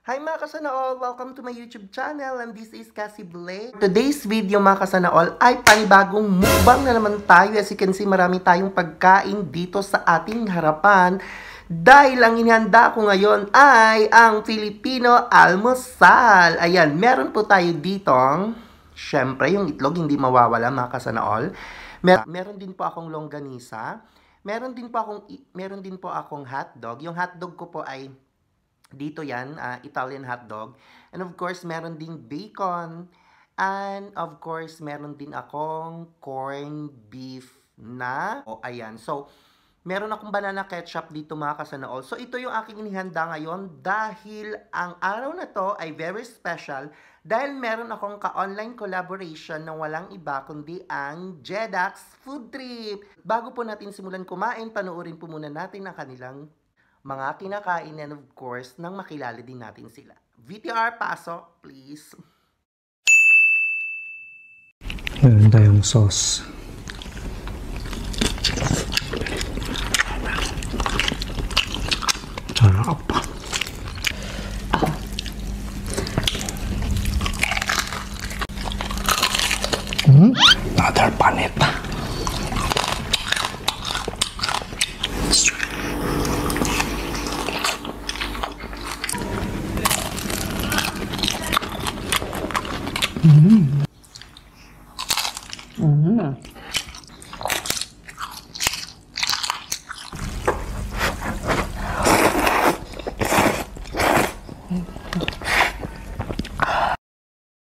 Hi mga kasanaol! Welcome to my YouTube channel and this is Cassie Blake. Today's video mga kasanaol ay panibagong mukbang na naman tayo. As you can see, marami tayong pagkain dito sa ating harapan. Dahil ang inihanda ko ngayon ay ang Filipino almusal. Ayan, meron po tayo dito. Syempre, yung itlog hindi mawawala mga kasanaol. Meron din po akong longganisa. Meron din po akong hotdog. Yung hotdog ko po ay dito yan, Italian hotdog. And of course, meron ding bacon. And of course, meron din akong corned beef na. O, ayan. So, meron akong banana ketchup dito mga kasanaol. So, ito yung aking inihanda ngayon dahil ang araw na to ay very special dahil meron akong ka-online collaboration na walang iba kundi ang Jedax Food Trip. Bago po natin simulan kumain, panoorin po muna natin ang kanilang mga kinakain and of course, nang makilala din natin sila. VTR, pasok, please. Meron tayong sauce. Sarap. Another panita.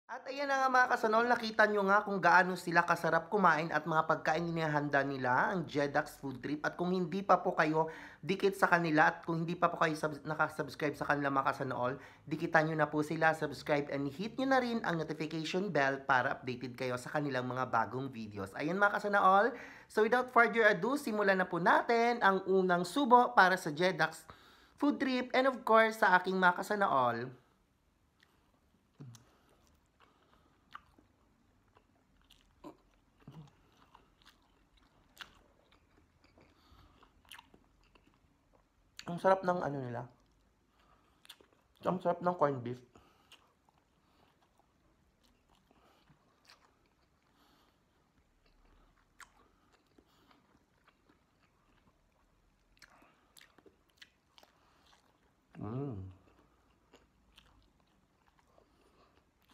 At ayan na nga mga kasanol, nakita nyo nga kung gaano sila kasarap kumain at mga pagkain inihanda nila, ang Jedax Food Trip. At kung hindi pa po kayo dikit sa kanila at kung hindi pa po kayo nakasubscribe sa kanila mga kasanol, dikitan nyo na po sila, subscribe and hit nyo na rin ang notification bell para updated kayo sa kanilang mga bagong videos. Ayan mga kasanol, so without further ado, simulan na po natin ang unang subo para sa Jedax Food Trip and of course sa aking mga kasanol. Ang sarap ng ano nila. Ang sarap ng corned beef.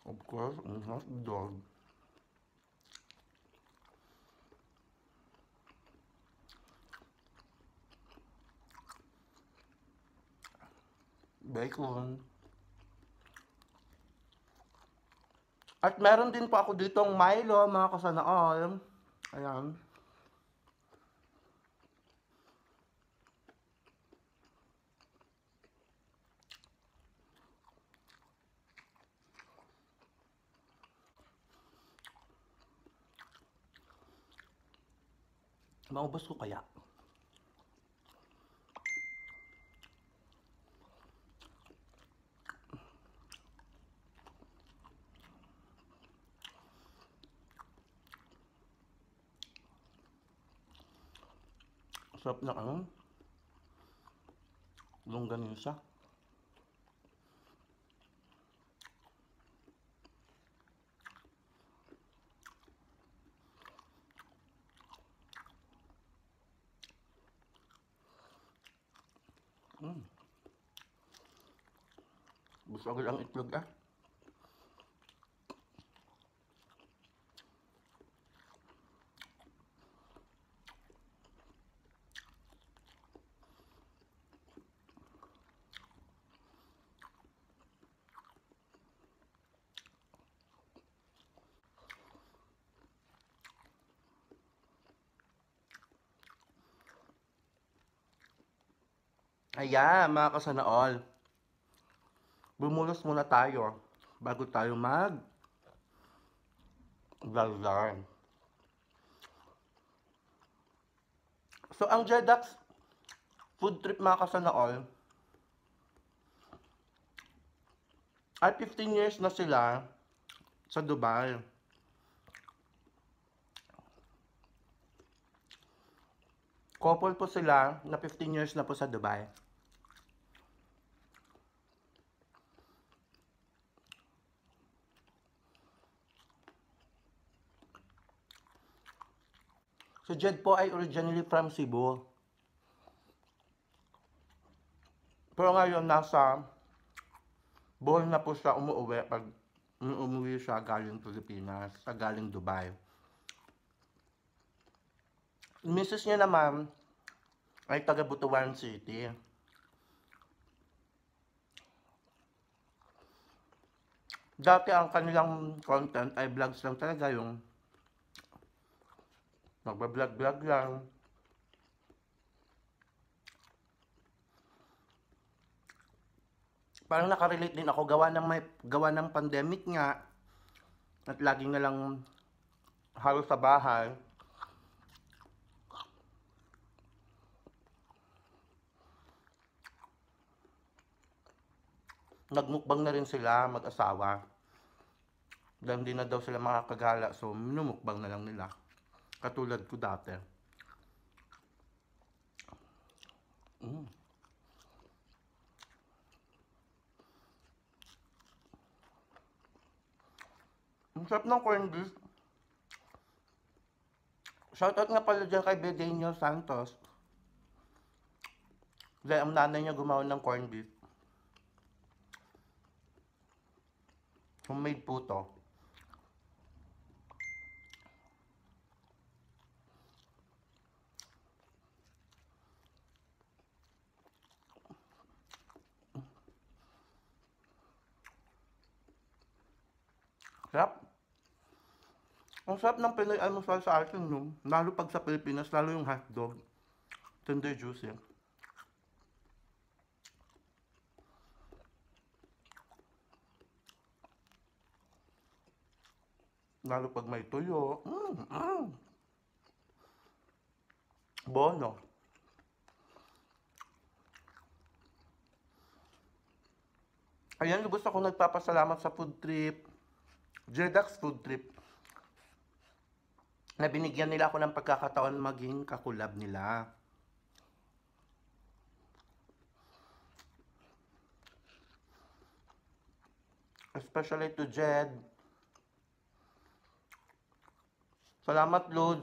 Of course, ang hot dog. Bacon. At meron din po ako ditong Milo, mga kasanaol. Ayan. Maubos ko kaya. Sarap na ano? Longganisa. Gusto agad ang itlog ah. Ayan, mga kasanaol. Bumulos muna tayo bago tayo mag-lalzar. So, ang Jedax Food Trip mga kasanaol ay 15 years na sila sa Dubai. Couple po sila na 15 years na po sa Dubai. Si Jed po ay originally from Cebu. Pero ngayon nasa Bohol na po siya umuwi pag umuwi siya galing Pilipinas, sa galing Dubai. Mrs. niya naman ay taga Butuan City. Dati ang kanilang content ay vlogs lang talaga, yung magbablog-vlog lang. Parang nakarelate din ako, gawa ng pandemic nga at laging na lang halos sa bahay. Nagmukbang na rin sila mag-asawa. Dahil hindi na daw sila makakagala, so minumukbang na lang nila. Katulad ko dati. Ang sarap ng corned beef. Shoutout nga pala dyan kay Bedenio Santos. Dahil ang nanay niya gumawa ng corned beef. Homemade po to. Sarap. Ang sarap ng Pinoy almusal sa atin, no? Lalo pag sa Pilipinas, lalo yung hotdog. Tender juicy. Lalo pag may tuyo. Bono. Ayan, gusto ko nagpapasalamat sa food trip. Jedax Food Trip. Na binigyan nila ako ng pagkakataon maging kakulab nila. Especially to Jed. Salamat, Lord.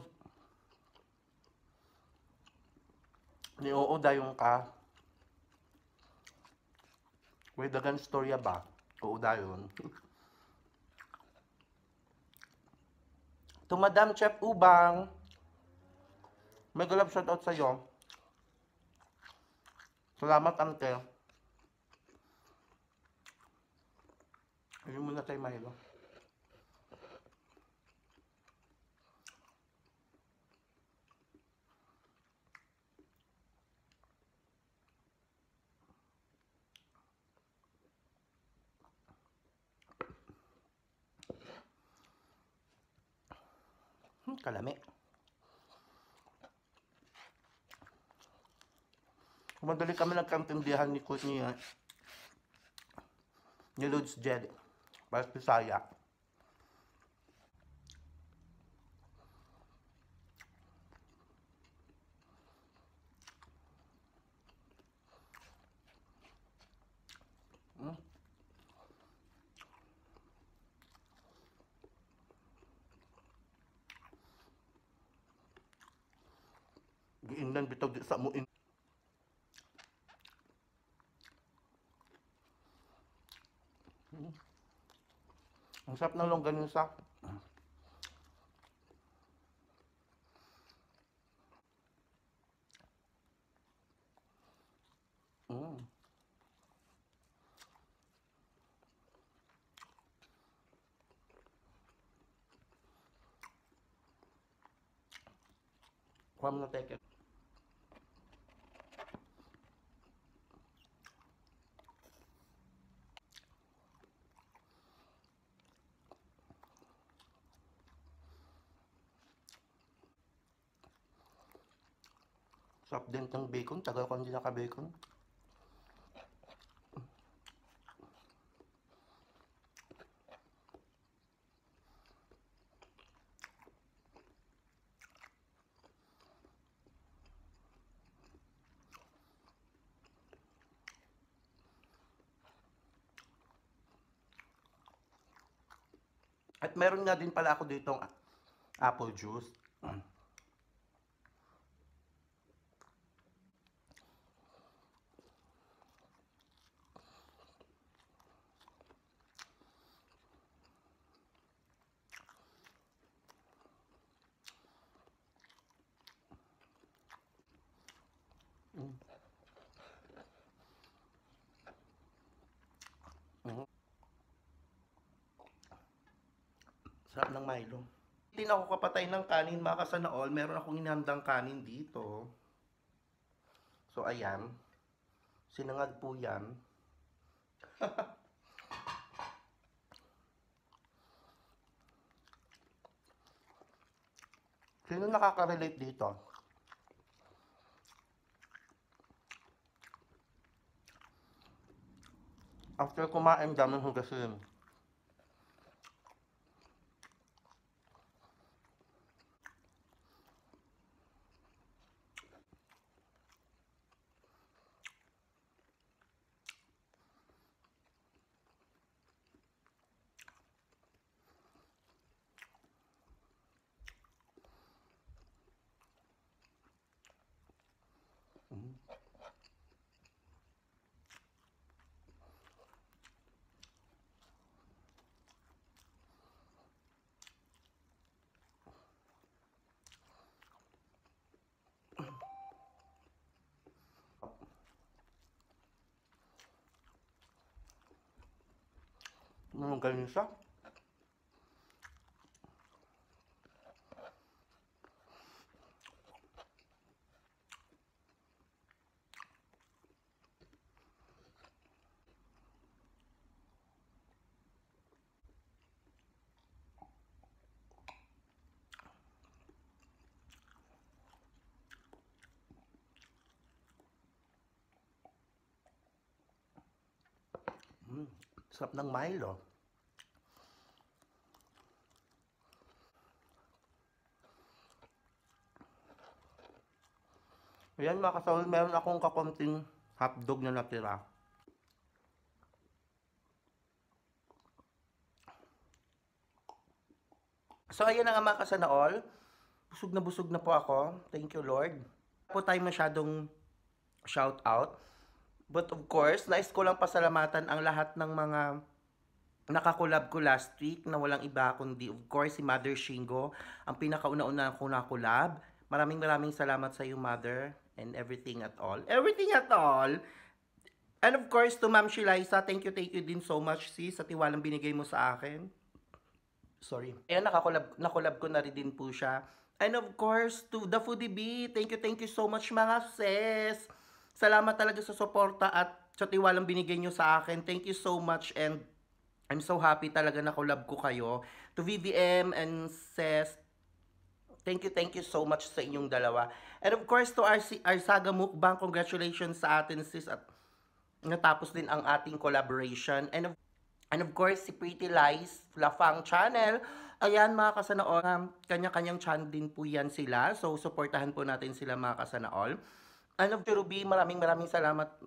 Ni Oo Dayong ka. Way dagan storya ba? Oo Dayon. To Madam Chef Ubang. May galap shoutout sa'yo. Salamat, Ante. Ayun muna tayo, Milo. Kalami. Madali kami nagkaintindihan ni Lods Jed. Para Bisaya. Giingnan bitaw di sa muin. Ang sarap ng longganisa. Kuha mo na teke. Sarap din ng bacon. Tagal ko hindi naka-bacon. At meron nga din pala ako ditong apple juice. Sarap ng Milo. Hindi na ako kapatay ng kanin, mga kasana all. Meron akong inhandang kanin dito. So, ayan. Sinangag po yan. Sino nakaka-relate dito? After kumain, daming hugasin. Ganyan siya. Sarap ng Milo. Ayan mga kasawal, meron akong kakunting hotdog na natira. So ayan na nga mga kasana all. Busog na po ako. Thank you Lord. Po tayo masyadong shout out. But of course, nais ko lang pasalamatan ang lahat ng mga nakakulab ko last week na walang iba kundi of course si Mother Shingo, ang pinakauna-una ko nakulab. Maraming salamat sa iyo Mother and everything at all. Everything at all. And of course to Ma'am Shilaisa, thank you din so much sis sa tiwalang binigay mo sa akin. Sorry. Ayan, nakulab ko na rin din po siya. And of course, to the Foodie Bee, thank you so much mga sis. Salamat talaga sa suporta at sa tiwalang binigay nyo sa akin. Thank you so much and I'm so happy talaga na collab ko kayo. To VVM and sis, thank you so much sa inyong dalawa. And of course, to Arsaga Mukbang, congratulations sa atin sis at natapos din ang ating collaboration. And of course, si Pretty Lies, Lafang Channel. Ayan mga kasanaol, kanya-kanyang channel din po yan sila. So, supportahan po natin sila mga kasanaol. And of Ruby, maraming salamat,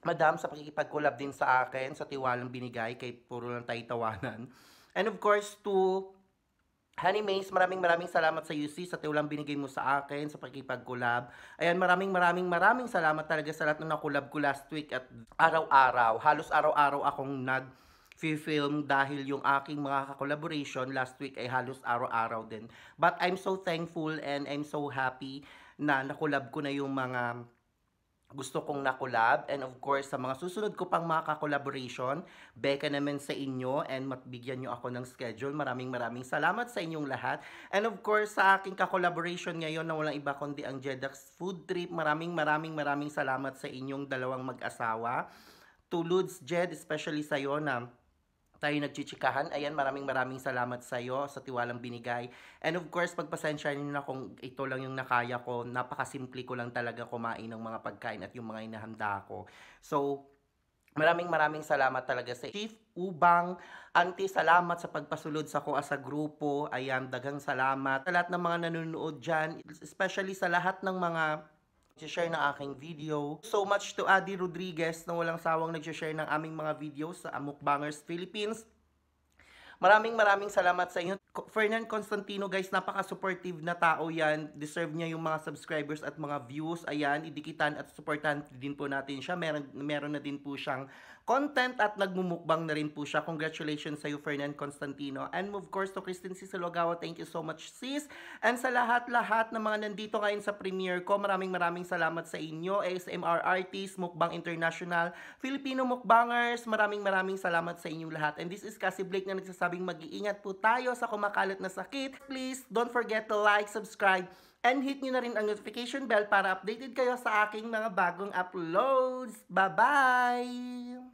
Madam, sa pakikipag-collab din sa akin, sa tiwalang binigay, kay puro lang tayo tawanan. And of course, to Honey Maze, maraming salamat sa UC, sa tiwalang binigay mo sa akin, sa pakikipag-collab. Ayan, maraming salamat talaga sa lahat na nakulab ko last week at araw-araw. Halos araw-araw akong nag-film dahil yung aking mga collaboration last week ay halos araw-araw din. But I'm so thankful and I'm so happy na nakulab ko na yung mga gusto kong nakulab. And of course, sa mga susunod ko pang mga collaboration, beka naman sa inyo and matbigyan nyo ako ng schedule. Maraming salamat sa inyong lahat. And of course, sa aking ka-collaboration ngayon na walang iba kundi ang Jedax Food Trip, maraming salamat sa inyong dalawang mag-asawa. To Ludes Jed, especially sa'yo na tayo nagchichikahan. Ayan, maraming salamat sa iyo sa tiwalang binigay. And of course, pagpasensya niyo na kung ito lang yung nakaya ko. Napakasimple ko lang talaga kumain ng mga pagkain at yung mga inahanda ko. So, maraming salamat talaga sa Chief Ubang. Auntie, salamat sa pagpasulod sa ko as a grupo. Ayan, daghang salamat. Sa lahat ng mga nanonood dyan, especially sa lahat ng mga share ng aking video. So much to Adi Rodriguez na walang sawang nag-share ng aming mga videos sa Mukbangers Philippines. Maraming salamat sa inyo. Fernan Constantino guys, napaka-supportive na tao yan. Deserve niya yung mga subscribers at mga views. Ayan, idikitan at supportan din po natin siya. Meron na din po siyang content at nagmumukbang na rin po siya. Congratulations sa iyo, Fernan Constantino. And of course, to Christine Cisalogao, thank you so much sis. And sa lahat na mga nandito ngayon sa premiere ko, maraming salamat sa inyo. ASMR Artists, Mukbang International, Filipino Mukbangers, maraming salamat sa inyong lahat. And this is Cassie Blake na nagsasabi sabing mag-iingat po tayo sa kumakalat na sakit. Please don't forget to like, subscribe, and hit nyo na rin ang notification bell para updated kayo sa aking mga bagong uploads. Bye-bye!